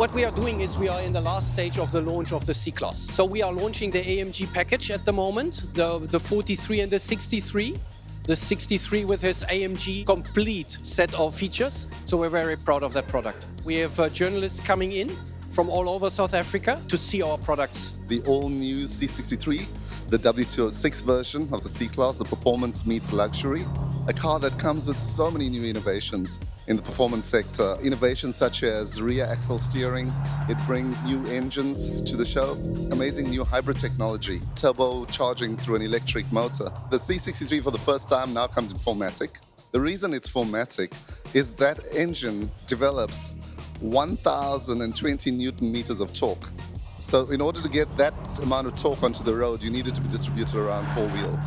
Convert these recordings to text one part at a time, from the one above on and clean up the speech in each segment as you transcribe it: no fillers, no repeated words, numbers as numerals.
What we are doing is we are in the last stage of the launch of the C-Class. So we are launching the AMG package at the moment, the 43 and the 63. The 63 with his AMG complete set of features. So we're very proud of that product. We have journalists coming in from all over South Africa to see our products. The all-new C63, the W206 version of the C-Class, the performance meets luxury. A car that comes with so many new innovations in the performance sector. Innovations such as rear axle steering. It brings new engines to the show. Amazing new hybrid technology. Turbo charging through an electric motor. The C63 for the first time now comes in 4MATIC. The reason it's 4MATIC is that engine develops 1,020 Newton meters of torque. So in order to get that amount of torque onto the road, you need it to be distributed around 4 wheels.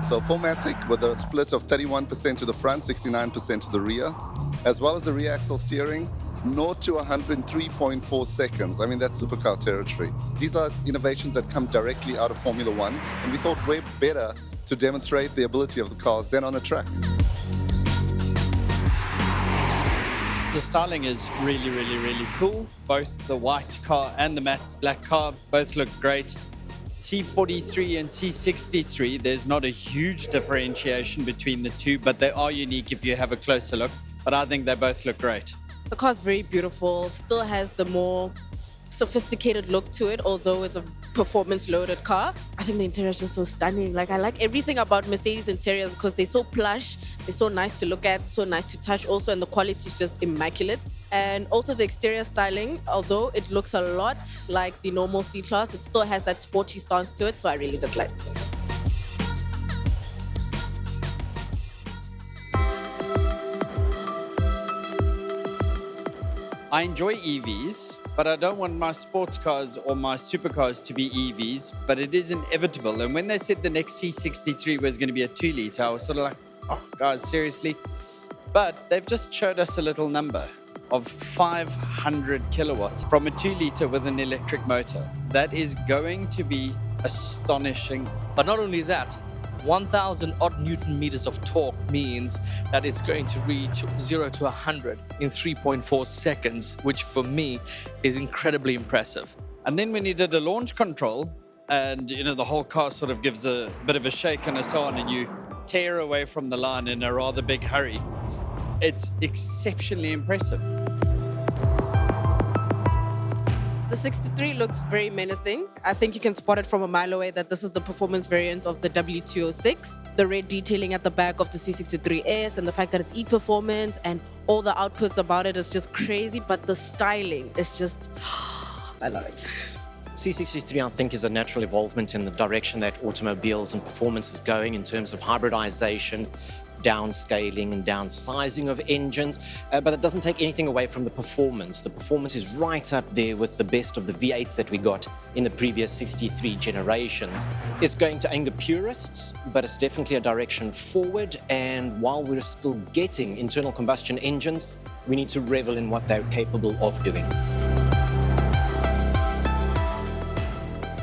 So 4MATIC with a split of 31% to the front, 69% to the rear, as well as the rear axle steering, 0 to 100 in 3.4 seconds. I mean, that's supercar territory. These are innovations that come directly out of Formula One, and we thought way better to demonstrate the ability of the cars than on a track. The styling is really, really, really cool. Both the white car and the matte black car both look great. C43 and C63, there's not a huge differentiation between the two, but they are unique if you have a closer look. But I think they both look great. The car's very beautiful, still has the more sophisticated look to it, although it's a performance-loaded car. I think the interior is just so stunning. Like, I like everything about Mercedes interiors because they're so plush, they're so nice to look at, so nice to touch also, and the quality is just immaculate. And also the exterior styling, although it looks a lot like the normal C-Class, it still has that sporty stance to it, so I really did like it. I enjoy EVs, but I don't want my sports cars or my supercars to be EVs, but it is inevitable. And when they said the next C63 was going to be a 2-litre, I was sort of like, oh, guys, seriously? But they've just showed us a little number of 500 kilowatts from a 2-litre with an electric motor. That is going to be astonishing. But not only that, 1,000 odd Newton meters of torque means that it's going to reach 0 to 100 in 3.4 seconds, which for me is incredibly impressive. And then when you did a launch control and, you know, the whole car sort of gives a bit of a shake and so on, and you tear away from the line in a rather big hurry, it's exceptionally impressive. The 63 looks very menacing. I think you can spot it from a mile away that this is the performance variant of the W206. The red detailing at the back of the C63S and the fact that it's e-performance and all the outputs about it is just crazy, but the styling is just, I love it. C63, I think, is a natural evolvement in the direction that automobiles and performance is going in terms of hybridization, downscaling and downsizing of engines, but it doesn't take anything away from the performance. The performance is right up there with the best of the V8s that we got in the previous 63 generations. It's going to anger purists, but it's definitely a direction forward, and while we're still getting internal combustion engines, we need to revel in what they're capable of doing.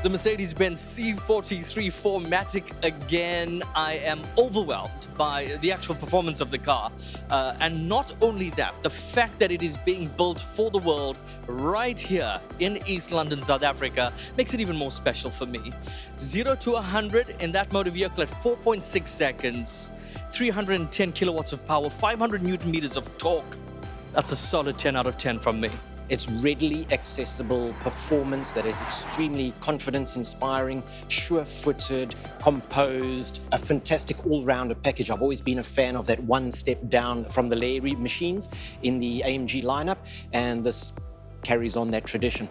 The Mercedes-Benz C43 4MATIC again. I am overwhelmed by the actual performance of the car. And not only that, the fact that it is being built for the world right here in East London, South Africa, makes it even more special for me. 0 to 100 in that motor vehicle at 4.6 seconds, 310 kilowatts of power, 500 Newton meters of torque. That's a solid 10 out of 10 from me. It's readily accessible performance that is extremely confidence-inspiring, sure-footed, composed, a fantastic all-rounder package. I've always been a fan of that one step down from the Larry machines in the AMG lineup, and this carries on that tradition.